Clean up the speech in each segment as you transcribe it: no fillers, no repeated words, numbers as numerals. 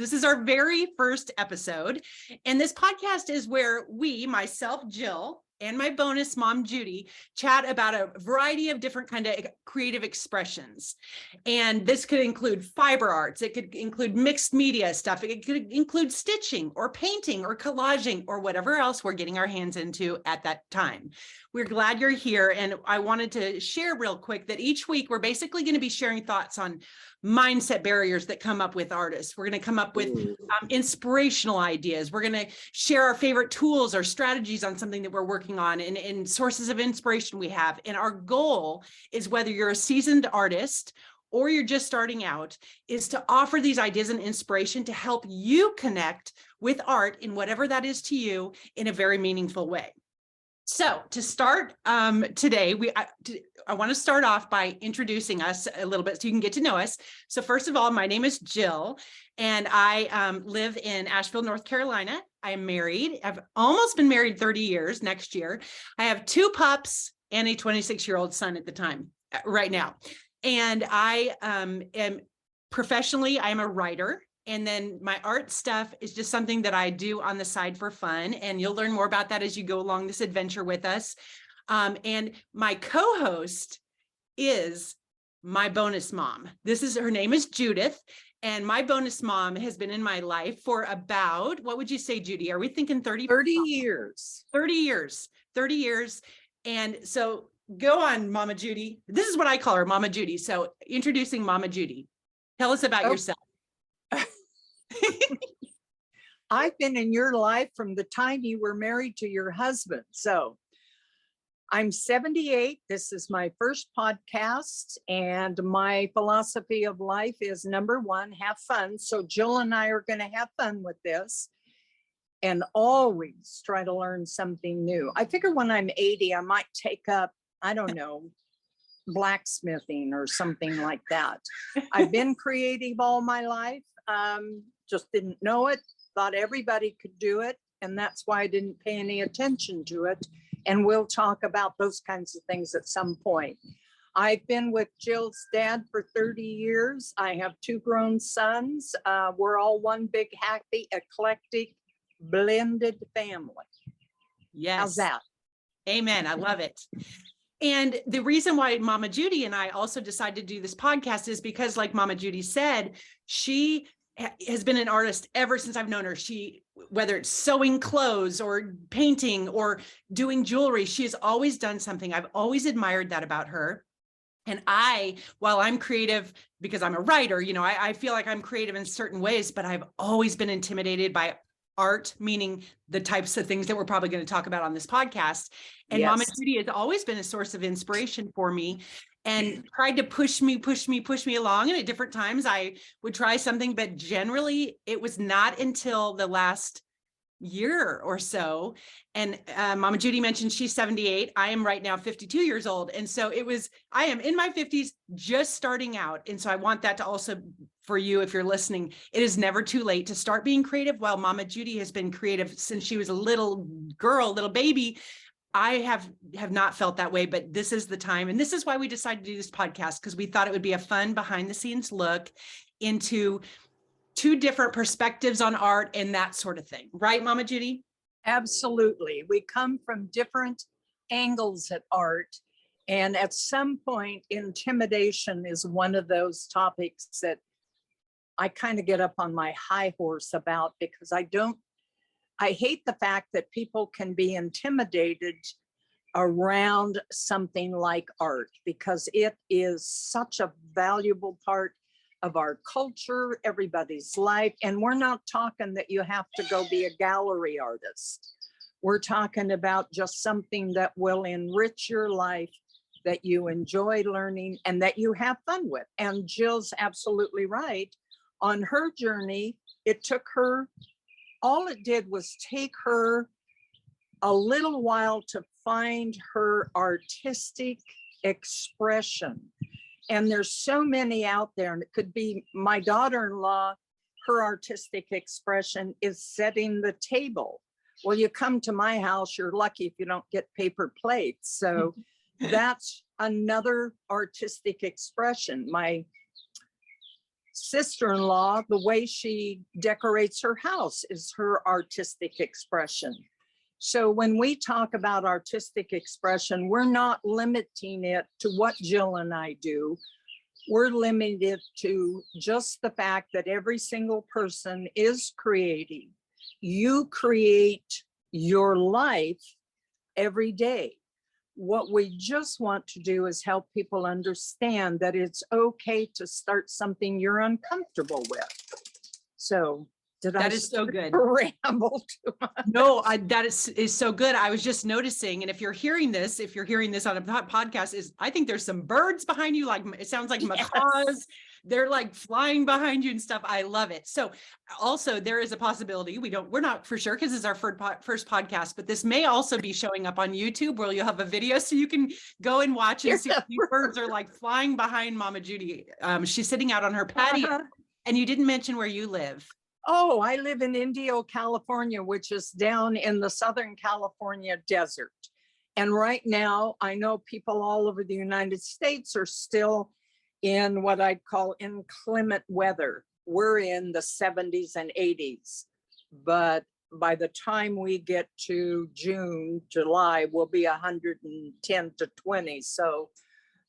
This is our very first episode. And this podcast is where we, myself, Jill, and my bonus mom, Judy, chat about a variety of different kind of creative expressions. And this could include fiber arts. It could include mixed media stuff. It could include stitching or painting or collaging or whatever else we're getting our hands into at that time. We're glad you're here. And I wanted to share real quick that each week we're basically going to be sharing thoughts on mindset barriers that come up with artists. We're going to come up with inspirational ideas. We're going to share our favorite tools or strategies on something that we're working on and sources of inspiration we have. And our goal is, whether you're a seasoned artist or you're just starting out, is to offer these ideas and inspiration to help you connect with art in whatever that is to you in a very meaningful way. So to start today, I want to start off by introducing us a little bit so you can get to know us. So first of all, my name is Jill, and I live in Asheville, North Carolina. I am married. I've almost been married 30 years next year. I have 2 pups and a 26-year-old son at the time, right now. And I am professionally, I am a writer. And then my art stuff is just something that I do on the side for fun. And you'll learn more about that as you go along this adventure with us. And my co-host is my bonus mom. Her name is Judith. And my bonus mom has been in my life for about, what would you say, Judy? Are we thinking 30 years? 30 years. 30 years. And so go on, Mama Judy. This is what I call her, Mama Judy. So introducing Mama Judy. Tell us about yourself. I've been in your life from the time you were married to your husband. So I'm 78. This is my first podcast, and my philosophy of life is, number one, have fun. So Jill and I are going to have fun with this and always try to learn something new. I figure when I'm 80, I might take up, I don't know, blacksmithing or something like that. I've been creative all my life. Just didn't know it, thought everybody could do it. And that's why I didn't pay any attention to it. And we'll talk about those kinds of things at some point. I've been with Jill's dad for 30 years. I have 2 grown sons. We're all one big, happy, eclectic, blended family. Yes. How's that? Amen. I love it. And the reason why Mama Judy and I also decided to do this podcast is because, like Mama Judy said, she has been an artist ever since I've known her. Whether it's sewing clothes or painting or doing jewelry, she has always done something. I've always admired that about her. And while I'm creative because I'm a writer, I feel like I'm creative in certain ways, but I've always been intimidated by art, meaning the types of things that we're probably going to talk about on this podcast. And yes. Mama Judy has always been a source of inspiration for me, and tried to push me along. And at different times I would try something, but generally it was not until the last year or so. And Mama Judy mentioned she's 78. I am right now 52 years old. And so I am in my 50s, just starting out. And so I want that to also, for you, if you're listening, it is never too late to start being creative. While Mama Judy has been creative since she was a little girl, little baby, I have not felt that way, but this is the time. And this is why we decided to do this podcast, because we thought it would be a fun behind the scenes look into 2 different perspectives on art and that sort of thing. Right, Mama Judy? Absolutely. We come from different angles at art. And at some point, intimidation is one of those topics that I kind of get up on my high horse about, because I hate the fact that people can be intimidated around something like art, because it is such a valuable part of our culture, everybody's life. And we're not talking that you have to go be a gallery artist. We're talking about just something that will enrich your life, that you enjoy learning and that you have fun with. And Jill's absolutely right. On her journey, all it did was take her a little while to find her artistic expression. And there's so many out there, and it could be my daughter-in-law. Her artistic expression is setting the table. Well, you come to my house, you're lucky if you don't get paper plates. So that's another artistic expression. My sister-in-law, the way she decorates her house is her artistic expression. So when we talk about artistic expression, we're not limiting it to what Jill and I do. We're limited to just the fact that every single person is creative. You create your life every day. What we just want to do is help people understand that it's okay to start something you're uncomfortable with. So that is so good. Ramble too much? No, that is so good. I was just noticing, and if you're hearing this on a podcast, I think there's some birds behind you. Like it sounds like macaws. They're like flying behind you and stuff. I love it. So also there is a possibility, we're not for sure because it's our first podcast, but this may also be showing up on YouTube where you'll have a video so you can go and watch and see these birds are like flying behind Mama Judy. She's sitting out on her patio. And you didn't mention where you live. Oh, I live in Indio, California, which is down in the Southern California desert. And right now, I know people all over the United States are still in what I'd call inclement weather. We're in the 70s and 80s. But by the time we get to June, July, we'll be 110 to 20. So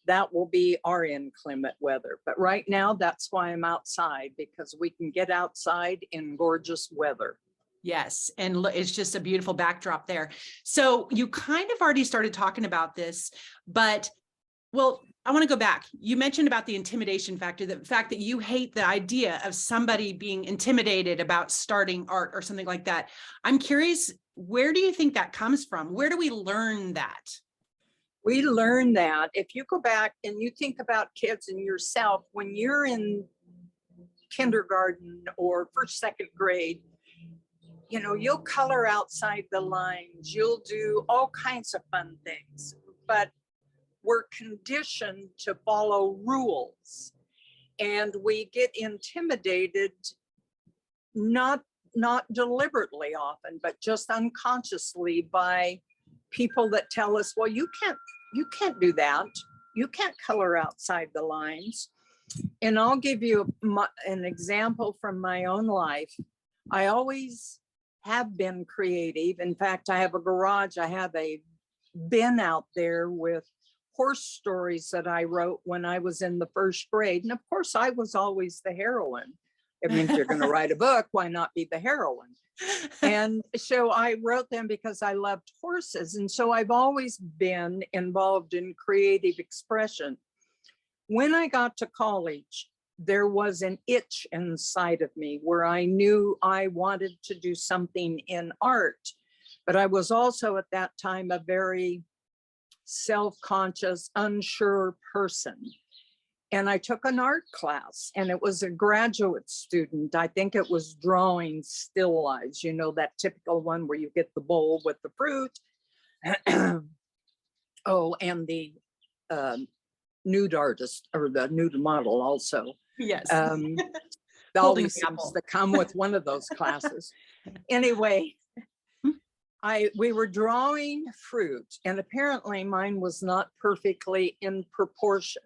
that will be our inclement weather. But right now, that's why I'm outside, because we can get outside in gorgeous weather. Yes. And it's just a beautiful backdrop there. So you kind of already started talking about this, but well, I want to go back. You mentioned about the intimidation factor, the fact that you hate the idea of somebody being intimidated about starting art or something like that. I'm curious, where do you think that comes from? Where do we learn that? We learn that if you go back and you think about kids and yourself, when you're in kindergarten or first, second grade, you know, you'll color outside the lines, you'll do all kinds of fun things, but we're conditioned to follow rules. And we get intimidated, not deliberately often, but just unconsciously by people that tell us, well, you can't do that. You can't color outside the lines. And I'll give you an example from my own life. I always have been creative. In fact, I have a garage. I have a bin out there with horse stories that I wrote when I was in the first grade. And of course, I was always the heroine. It means you're going to write a book. Why not be the heroine? And so I wrote them because I loved horses. And so I've always been involved in creative expression. When I got to college, there was an itch inside of me where I knew I wanted to do something in art. But I was also at that time a very self-conscious, unsure person. And I took an art class, and it was a graduate student. I think it was drawing still lives, you know, that typical one where you get the bowl with the fruit. Oh, and the nude artist or the nude model also. Yes. Always seems to come with one of those classes. Anyway, we were drawing fruit, and apparently mine was not perfectly in proportion.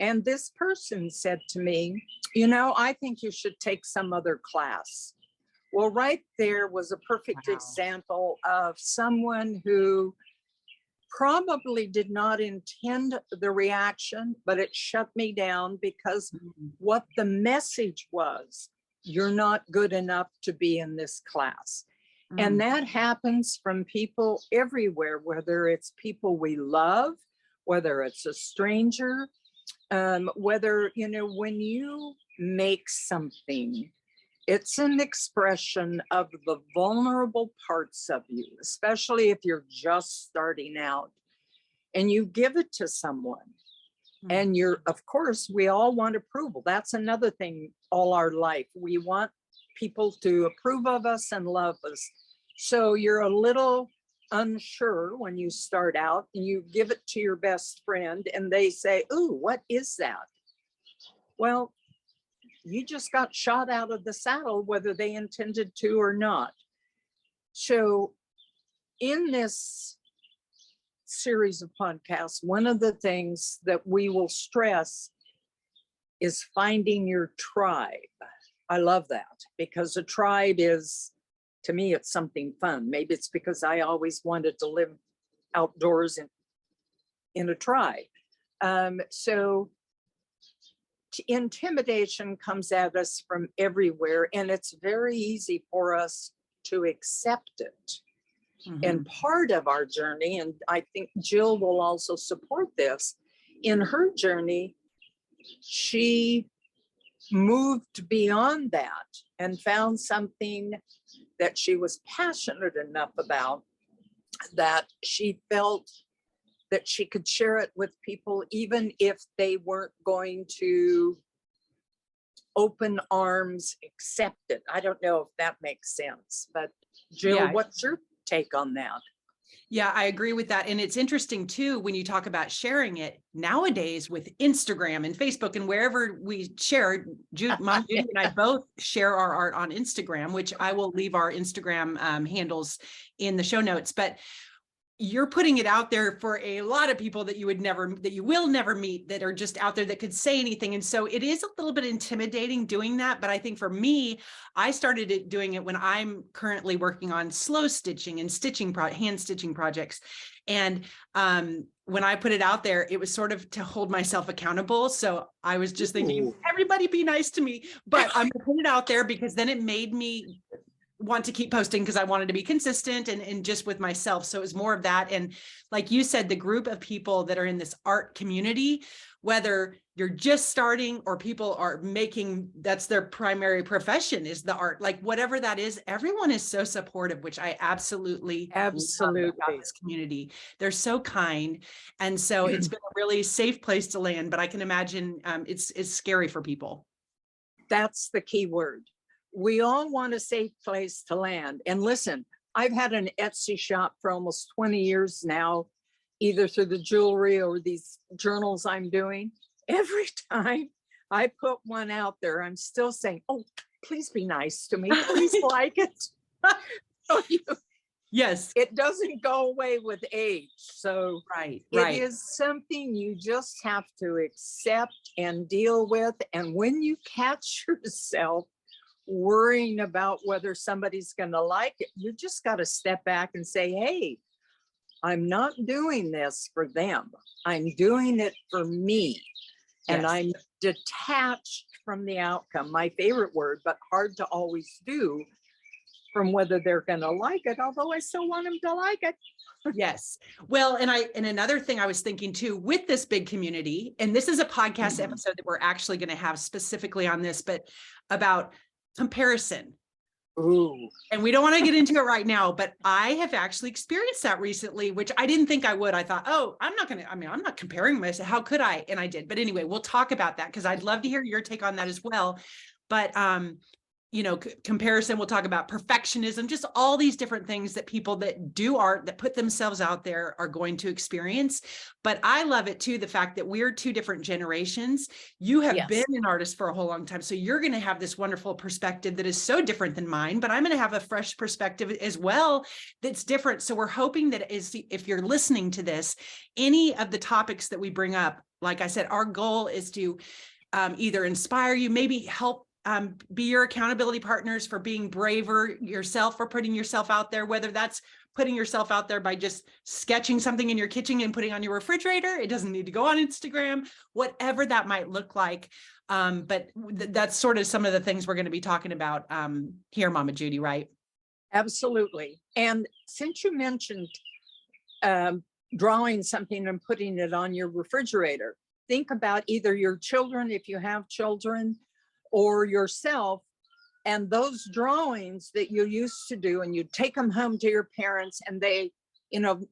And this person said to me, you know, I think you should take some other class. Well, right there was a perfect example of someone who probably did not intend the reaction, but it shut me down because what the message was, you're not good enough to be in this class. And that happens from people everywhere, whether it's people we love, whether it's a stranger, whether, you know, when you make something, it's an expression of the vulnerable parts of you, especially if you're just starting out and you give it to someone. And of course, we all want approval. That's another thing all our life. We want people to approve of us and love us. So you're a little unsure when you start out and you give it to your best friend and they say, "Ooh, what is that?" Well, you just got shot out of the saddle, whether they intended to or not. So in this series of podcasts, one of the things that we will stress is finding your tribe. I love that because a tribe is, to me, it's something fun. Maybe it's because I always wanted to live outdoors in a tribe. So intimidation comes at us from everywhere, and it's very easy for us to accept it. And part of our journey, and I think Jill will also support this, in her journey, she moved beyond that and found something that she was passionate enough about that she felt that she could share it with people, even if they weren't going to open arms accept it. I don't know if that makes sense, but Jill, Yeah. what's your take on that? Yeah, I agree with that. And it's interesting too, when you talk about sharing it nowadays with Instagram and Facebook and wherever we share, Mom Judy and I both share our art on Instagram, which I will leave our Instagram handles in the show notes. But you're putting it out there for a lot of people that you will never meet, that are just out there that could say anything. And so it is a little bit intimidating doing that. But I think for me, I started doing it when I'm currently working on slow stitching and hand stitching projects. And when I put it out there, it was sort of to hold myself accountable. So I was just thinking, everybody be nice to me, but I'm gonna put it out there because then it made me want to keep posting because I wanted to be consistent and just with myself. So it was more of that. And like you said, the group of people that are in this art community, whether you're just starting or people are that's their primary profession is the art, like whatever that is, everyone is so supportive, which I absolutely love about this community. They're so kind. And so it's been a really safe place to land, but I can imagine it's scary for people. That's the key word. We all want a safe place to land. And listen, I've had an Etsy shop for almost 20 years now, either through the jewelry or these journals I'm doing. Every time I put one out there, I'm still saying, oh, please be nice to me. Please like it. Yes. It doesn't go away with age. So right. It is something you just have to accept and deal with. And when you catch yourself worrying about whether somebody's going to like it, you just got to step back and say, hey, I'm not doing this for them. I'm doing it for me. And I'm detached from the outcome. My favorite word, but hard to always do, from whether they're going to like it, although I still want them to like it. Yes. Well, and another thing I was thinking too, with this big community, and this is a podcast episode that we're actually going to have specifically on this, but about comparison. Ooh. And we don't want to get into it right now, but I have actually experienced that recently, which I didn't think I would. I thought, oh, I'm not comparing myself. How could I? And I did. But anyway, we'll talk about that because I'd love to hear your take on that as well. But comparison, we'll talk about perfectionism, just all these different things that people that do art, that put themselves out there, are going to experience. But I love it too, the fact that we're two different generations. You have been an artist for a whole long time. So you're going to have this wonderful perspective that is so different than mine, but I'm going to have a fresh perspective as well that's different. So we're hoping that if you're listening to this, any of the topics that we bring up, like I said, our goal is to either inspire you, maybe help be your accountability partners for being braver yourself, for putting yourself out there, whether that's putting yourself out there by just sketching something in your kitchen and putting on your refrigerator. It doesn't need to go on Instagram, whatever that might look like. But that's sort of some of the things we're going to be talking about here, Mama Judy, right? Absolutely. And since you mentioned drawing something and putting it on your refrigerator, think about either your children, if you have children, or yourself, and those drawings that you used to do, and you take them home to your parents, and they,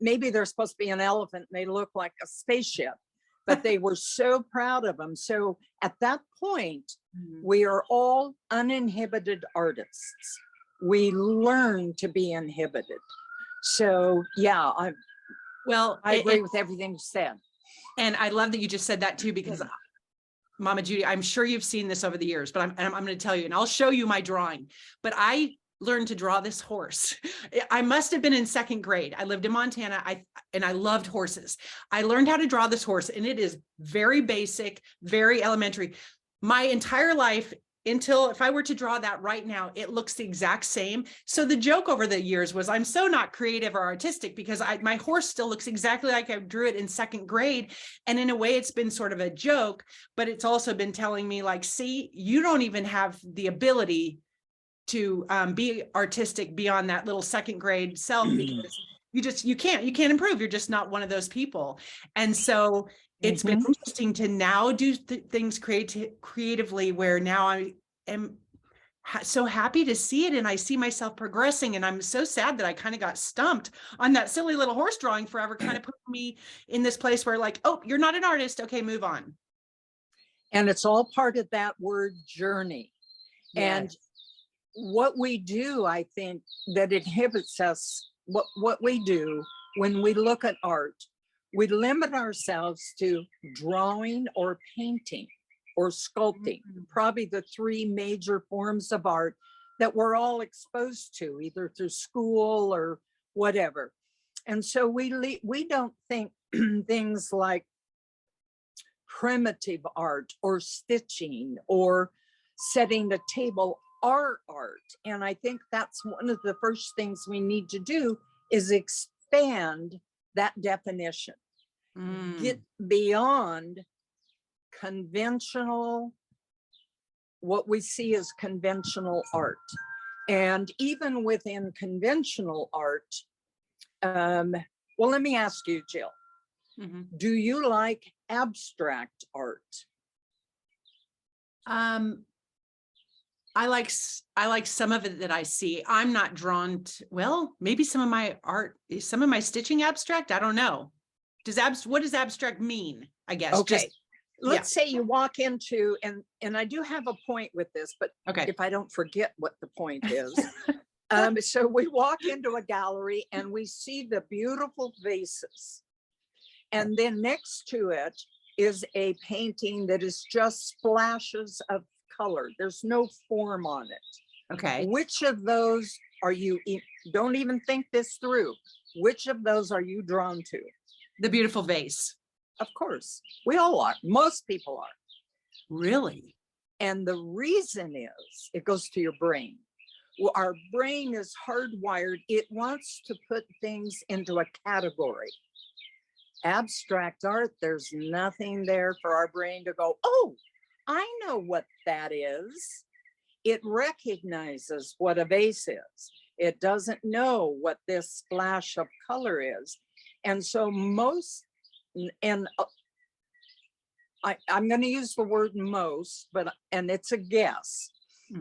maybe they're supposed to be an elephant and they look like a spaceship, but they were so proud of them. So at that point, we are all uninhibited artists. We learn to be inhibited. So yeah, I agree with everything you said. And I love that you just said that too, because Mama Judy, I'm sure you've seen this over the years, but I'm going to tell you, and I'll show you my drawing, but I learned to draw this horse. I must have been in second grade. I lived in Montana, and I loved horses. I learned how to draw this horse, and it is very basic, very elementary. my entire life, until if I were to draw that right now, it looks the exact same. So the joke over the years was I'm so not creative or artistic because my horse still looks exactly like I drew it in second grade. And in a way, it's been sort of a joke, but it's also been telling me like, see, you don't even have the ability to be artistic beyond that little second grade self because you can't improve. You're just not one of those people. And so it's been interesting to now do things creatively where now I am so happy to see it and I see myself progressing, and I'm so sad that I kind of got stumped on that silly little horse drawing forever, kind of put me in this place where like, oh, you're not an artist. Okay, move on. And it's all part of that word journey. Yes. And what we do, I think that inhibits us, what we do when we look at art, we limit ourselves to drawing or painting or sculpting, probably the three major forms of art that we're all exposed to, either through school or whatever. And so we don't think things like primitive art or stitching or setting a table are art. And I think that's one of the first things we need to do is expand that definition. Get beyond conventional, what we see as conventional art. And even within conventional art, well, let me ask you, Jill, do you like abstract art? I like some of it that I see. I'm not drawn to, well, maybe some of my art, some of my stitching abstract. I don't know. What does abstract mean? I guess. Okay. Let's say you walk into, and I do have a point with this, but if I don't forget what the point is. So we walk into a gallery and we see the beautiful vases. And then next to it is a painting that is just splashes of color. There's no form on it. Okay. Which of those are you, don't even think this through. Which of those are you drawn to? The beautiful vase. Of course, we all are. Most people are. Really? And the reason is, it goes to your brain. Well, our brain is hardwired. It wants to put things into a category. Abstract art, there's nothing there for our brain to go, oh, I know what that is. It recognizes what a vase is. It doesn't know what this splash of color is. And so most, and I'm going to use the word most, and it's a guess.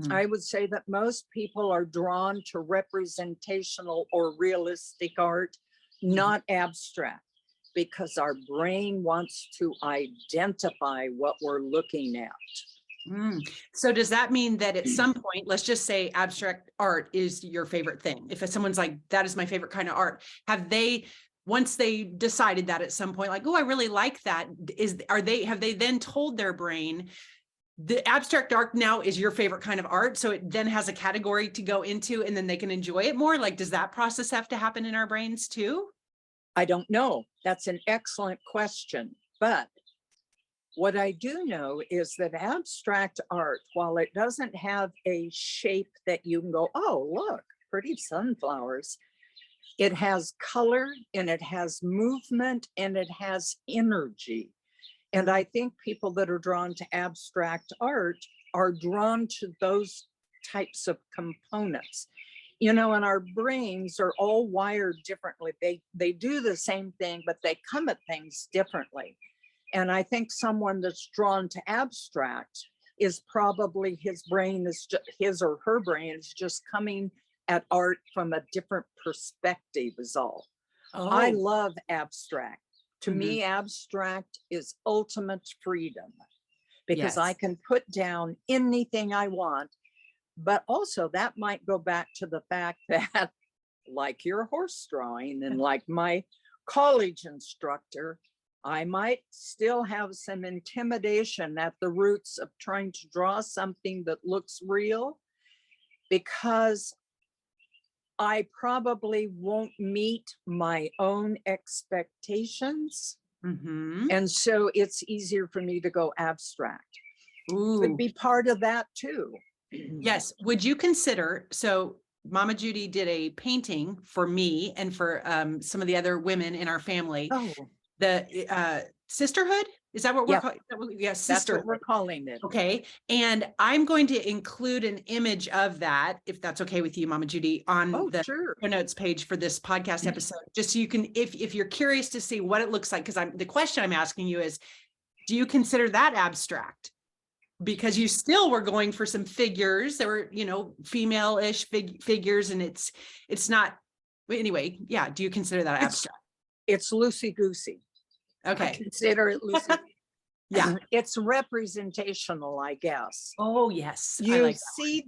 I would say that most people are drawn to representational or realistic art, not abstract, because our brain wants to identify what we're looking at. So does that mean that at some point, let's just say abstract art is your favorite thing? If someone's like, that is my favorite kind of art, once they decided that at some point, like, oh, I really like that, have they then told their brain the abstract art now is your favorite kind of art, so it then has a category to go into and then they can enjoy it more? Like, does that process have to happen in our brains too? I don't know. That's an excellent question. But what I do know is that abstract art, while it doesn't have a shape that you can go, oh, look, pretty sunflowers, it has color and it has movement and it has energy. And I think people that are drawn to abstract art are drawn to those types of components. You know, and our brains are all wired differently. They do the same thing, but they come at things differently. And I think someone that's drawn to abstract is probably his or her brain is just coming at art from a different perspective is all. I love abstract. To me, abstract is ultimate freedom, because I can put down anything I want. But also that might go back to the fact that, like your horse drawing and like my college instructor, I might still have some intimidation at the roots of trying to draw something that looks real, because I probably won't meet my own expectations. And so it's easier for me to go abstract. could Ooh, be part of that too. yes. Would you consider, so Mama Judy did a painting for me and for some of the other women in our family, Oh, the sisterhood. Is that what we're yeah, calling? Yes, that's sisterhood. what we're calling it. Okay. And I'm going to include an image of that, if that's okay with you, Mama Judy, on Oh, the sure. show notes page for this podcast episode, just so you can, if you're curious to see what it looks like, because the question I'm asking you is, do you consider that abstract? Because you still were going for some figures that were, female-ish figures, and it's not, anyway, yeah. Do you consider that abstract? It's loosey-goosey. I Okay. consider it loosey. Yeah. It's representational, I guess. Oh, yes. I You like see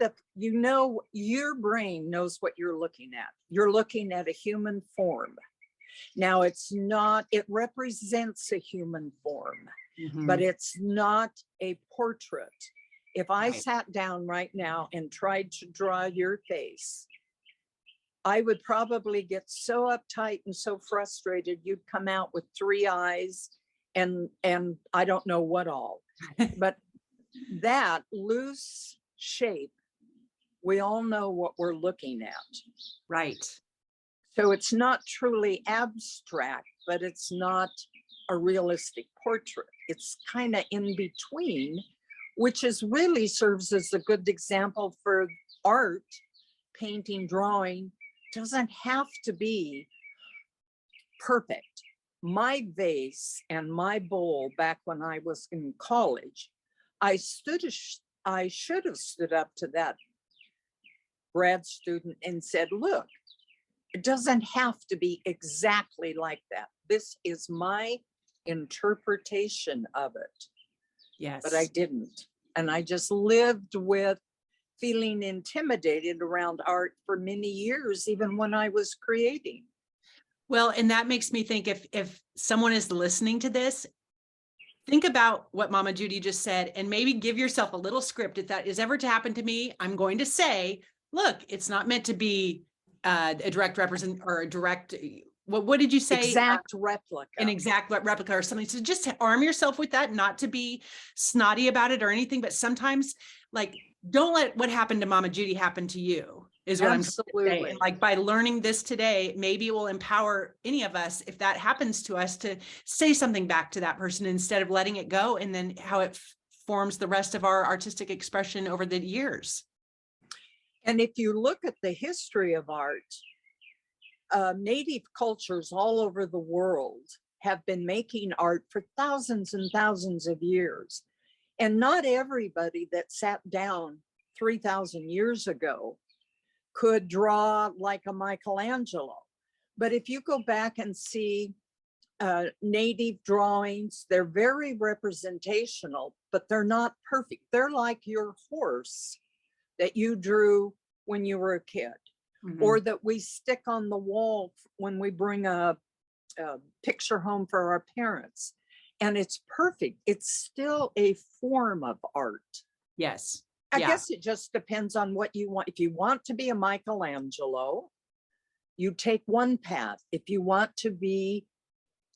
your brain knows what you're looking at. You're looking at a human form. Now it represents a human form, that. but Mhm. it's not a portrait. If I Right. sat down right now and tried to draw your face, I would probably get so uptight and so frustrated, you'd come out with 3 eyes and I don't know what all. But that loose shape, we all know what we're looking at. Right. So it's not truly abstract, but it's not a realistic portrait. It's kind of in between, which is really serves as a good example for art. Painting, drawing doesn't have to be perfect. My vase and my bowl back when I was in college, I should have stood up to that grad student and said, look, it doesn't have to be exactly like that. This is my interpretation of it. Yes. But I didn't. And I just lived with feeling intimidated around art for many years, even when I was creating. Well, and that makes me think, if someone is listening to this, think about what Mama Judy just said, and maybe give yourself a little script. If that is ever to happen to me, I'm going to say, look, it's not meant to be a direct represent or a direct, what did you say? Exact replica. An exact replica or something. So just arm yourself with that, not to be snotty about it or anything, but sometimes, like, don't let what happened to Mama Judy happen to you, is what I'm trying to say. And like, by learning this today, maybe it will empower any of us, if that happens to us, to say something back to that person instead of letting it go, and then how it forms the rest of our artistic expression over the years. And if you look at the history of art, native cultures all over the world have been making art for thousands and thousands of years. And not everybody that sat down 3,000 years ago could draw like a Michelangelo. But if you go back and see native drawings, they're very representational, but they're not perfect. They're like your horse that you drew when you were a kid. Mm-hmm. Or that we stick on the wall when we bring a picture home for our parents. And it's perfect. It's still a form of art. Yes. I guess it just depends on what you want. If you want to be a Michelangelo, you take one path. If you want to be,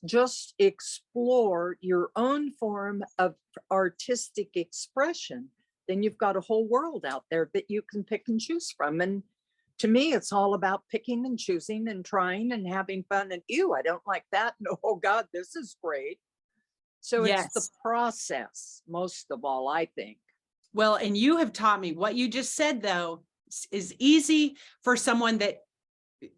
just explore your own form of artistic expression, then you've got a whole world out there that you can pick and choose from. And to me, it's all about picking and choosing and trying and having fun. And ew, I don't like that. No, oh God, this is great. So yes, it's the process, most of all, I think. Well, and you have taught me what you just said, though, is easy for someone that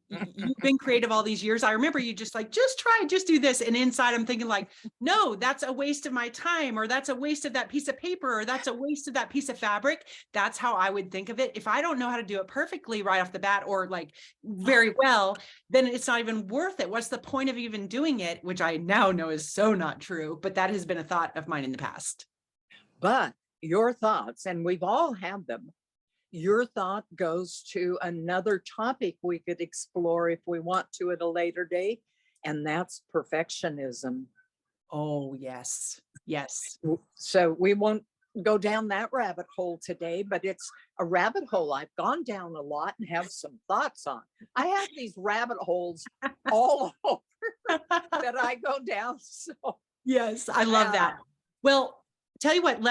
you've been creative all these years. I remember you just do this. And inside I'm thinking like, no, that's a waste of my time, or that's a waste of that piece of paper, or that's a waste of that piece of fabric. That's how I would think of it. If I don't know how to do it perfectly right off the bat, or like very well, then it's not even worth it. What's the point of even doing it? Which I now know is so not true, but that has been a thought of mine in the past. But your thoughts, and we've all had them, your thought goes to another topic we could explore if we want to at a later date, and that's perfectionism. Oh, yes. Yes. So we won't go down that rabbit hole today, but it's a rabbit hole I've gone down a lot and have some thoughts on. I have these rabbit holes all over that I go down. So yes, I love that. Well, tell you what,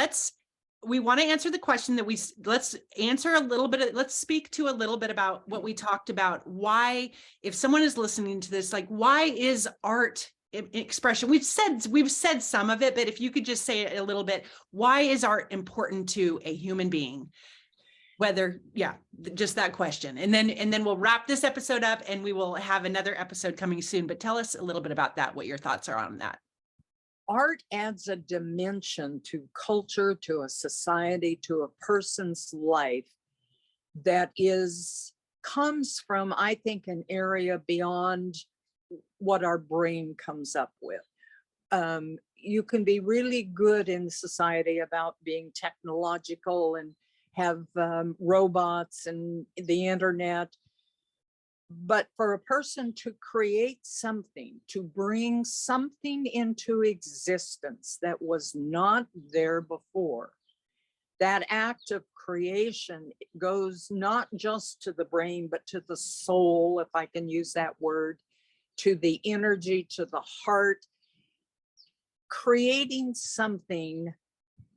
we want to answer the question that let's answer a little bit. Let's speak to a little bit about what we talked about. Why, if someone is listening to this, like, why is art expression? We've said some of it, but if you could just say it a little bit, why is art important to a human being? Whether, yeah, just that question. And then we'll wrap this episode up and we will have another episode coming soon. But tell us a little bit about that, what your thoughts are on that. Art adds a dimension to culture, to a society, to a person's life that comes from, I think, an area beyond what our brain comes up with. You can be really good in society about being technological and have robots and the internet. But for a person to create something, to bring something into existence that was not there before, that act of creation goes not just to the brain, but to the soul, if I can use that word, to the energy, to the heart. Creating something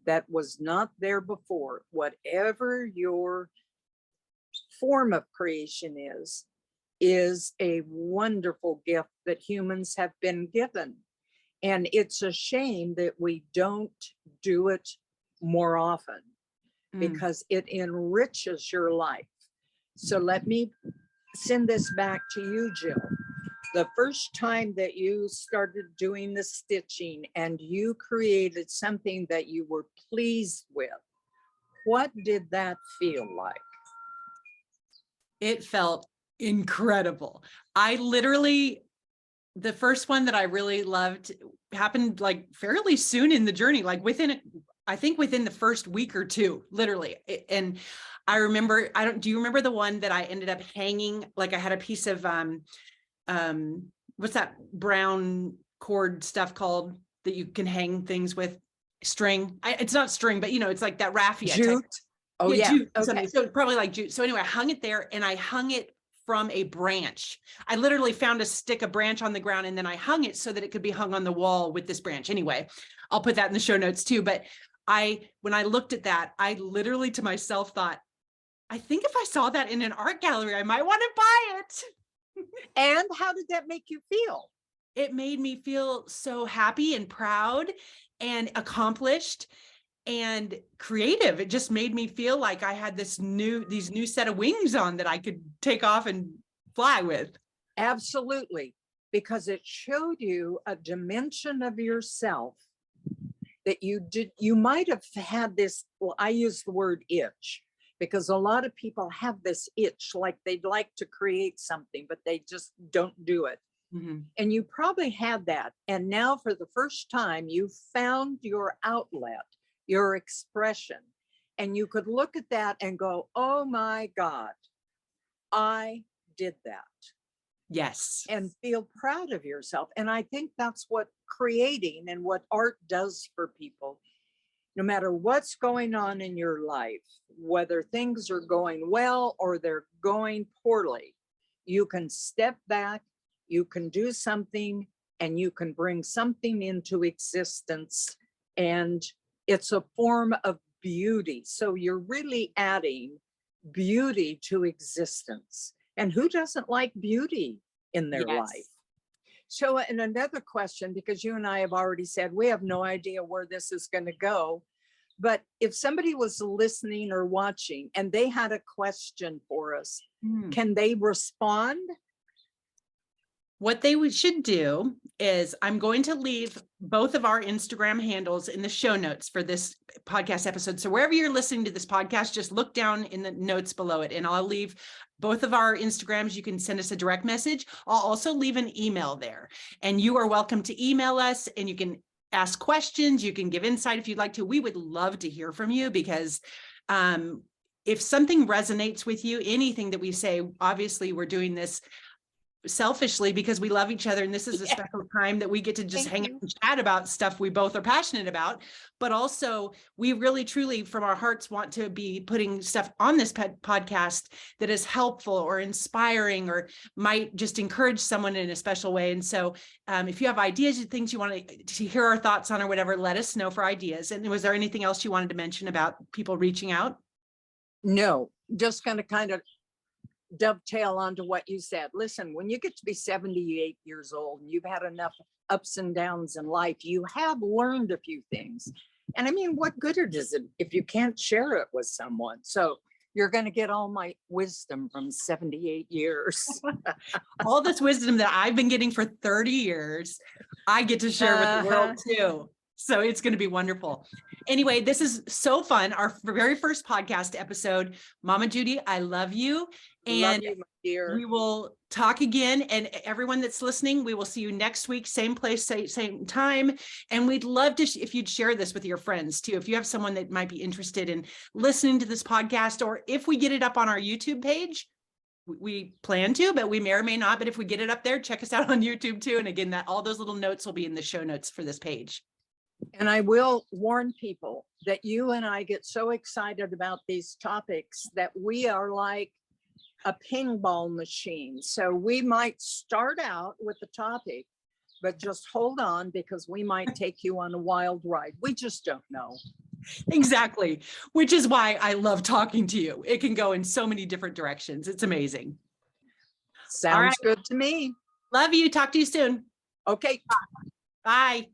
that was not there before, whatever your form of creation is a wonderful gift that humans have been given. And it's a shame that we don't do it more often because it enriches your life. So let me send this back to you, Jill. The first time that you started doing the stitching and you created something that you were pleased with, what did that feel like? It felt incredible. I literally, the first one that I really loved happened like fairly soon in the journey, like I think within the first week or two, literally. And I remember, do you remember the one that I ended up hanging? Like I had a piece of, what's that brown cord stuff called that you can hang things with? String. It's not string, but it's like that raffia. Jute. Oh yeah. Jute, okay. So probably like jute. So anyway, I hung it there and I hung it from a branch. I literally found a branch on the ground and then I hung it so that it could be hung on the wall with this branch. Anyway, I'll put that in the show notes too. But when I looked at that, I literally to myself thought, I think if I saw that in an art gallery, I might want to buy it. And how did that make you feel? It made me feel so happy and proud and accomplished and creative. It just made me feel like I had these new set of wings on that I could take off and fly with. Absolutely. Because it showed you a dimension of yourself that you might have had this, well, I use the word itch, because a lot of people have this itch, like they'd like to create something, but they just don't do it. Mm-hmm. And you probably had that. And now for the first time, you found your outlet, your expression, and you could look at that and go, oh my God, I did that. Yes. And feel proud of yourself. And I think that's what creating and what art does for people. No matter what's going on in your life, whether things are going well or they're going poorly, you can step back, you can do something, and you can bring something into existence. And it's a form of beauty. So you're really adding beauty to existence. And who doesn't like beauty in their life? So, and another question, because you and I have already said we have no idea where this is going to go, but if somebody was listening or watching and they had a question for us, can they respond? What they should do is I'm going to leave both of our Instagram handles in the show notes for this podcast episode. So wherever you're listening to this podcast, just look down in the notes below it and I'll leave both of our Instagrams. You can send us a direct message. I'll also leave an email there and you are welcome to email us and you can ask questions. You can give insight if you'd like to. We would love to hear from you because if something resonates with you, anything that we say, obviously we're doing this selfishly because we love each other. And this is a special time that we get to just hang out and chat about stuff we both are passionate about. But also we really, truly from our hearts want to be putting stuff on this podcast that is helpful or inspiring or might just encourage someone in a special way. And so if you have ideas, things you want to hear our thoughts on or whatever, let us know for ideas. And was there anything else you wanted to mention about people reaching out? No, just going to kind of dovetail onto what you said. Listen, when you get to be 78 years old and you've had enough ups and downs in life, you have learned a few things. And I mean, what good does it if you can't share it with someone? So you're going to get all my wisdom from 78 years. All this wisdom that I've been getting for 30 years, I get to share with the world too. So it's going to be wonderful. Anyway, this is so fun. Our very first podcast episode. Mama Judy, I love you. And love you, my dear. We will talk again. And everyone that's listening, we will see you next week, same place, same time. And we'd love to, if you'd share this with your friends too. If you have someone that might be interested in listening to this podcast, or if we get it up on our YouTube page, we plan to, but we may or may not. But if we get it up there, check us out on YouTube too. And again, all those little notes will be in the show notes for this page. And I will warn people that you and I get so excited about these topics that we are like a pinball machine. So we might start out with the topic, but just hold on because we might take you on a wild ride. We just don't know. Exactly. Which is why I love talking to you. It can go in so many different directions. It's amazing. Sounds good to me. Love you. Talk to you soon. Okay. Bye.